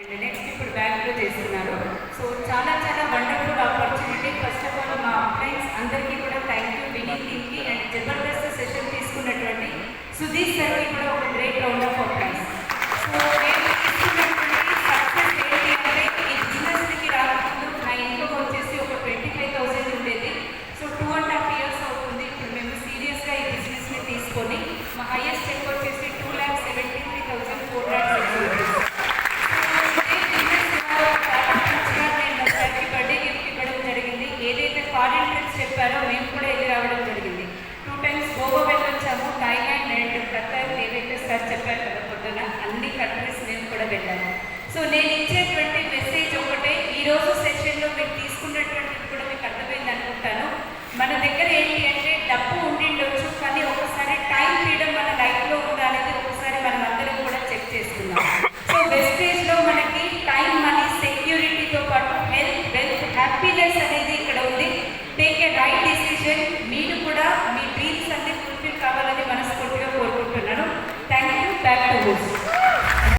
And next ఇప్పుడు బ్యాంక్లో చేస్తున్నారు. సో చాలా చాలా wonderful opportunity. First of all మా ఫ్రెండ్స్ అందరికీ కూడా థ్యాంక్ యూ. వినీత్ టీమ్కి అండ్ జబర్దస్త్ సెషన్ తీసుకున్నటువంటి సుధీర్ సార్కి కూడా ఒక great round of applies. So నేను తీసుకున్నటువంటి సక్సెస్ ఏంటి అంటే ఈ బిజినెస్కి రాకముందు నా ఇన్కమ్ వచ్చేసి ఒక 25,000 ఉండేది. సో 2.5 years అవుతుంది ఇప్పుడు మేము సీరియస్గా ఈ బిజినెస్ని తీసుకొని. మా హైయెస్ట్ చెక్ వచ్చేసి 2,73,406 రూపీస్. ఏదైతే ఫారిన్ ట్రిప్స్ చెప్పారో మేము కూడా వెళ్ళి రావడం జరిగింది. 2 times గోవా వెళ్ళొచ్చాము, థాయిలాండ్ అండ్ ఖతార్ ఏవైతే సార్ చెప్పారు కదా పొద్దున అన్ని కంట్రీస్ మేము కూడా వెళ్ళాము. సో నేను ఇచ్చేటువంటి మెసేజ్ ఒకటే, ఈరోజు సెషన్లో మీరు తీసుకున్నటువంటిది కూడా మీకు అర్థమైంది అనుకుంటాను. మన దగ్గర ఏంటి అంటే డబ్బు ఉండిండొచ్చు, కానీ ఒకసారి టైం ఫ్రీడమ్ మన లైఫ్లో ఉండాలని ఒకసారి మనం అందరం కూడా చెక్ చేసుకున్నాం. సో వెస్టేజ్లో మనకి టైం, మనీ, సెక్యూరిటీతో పాటు హెల్త్, వెల్త్, హ్యాపీనెస్ అనేది ఇక్కడ ఉంది. Take a right decision. మీరు కూడా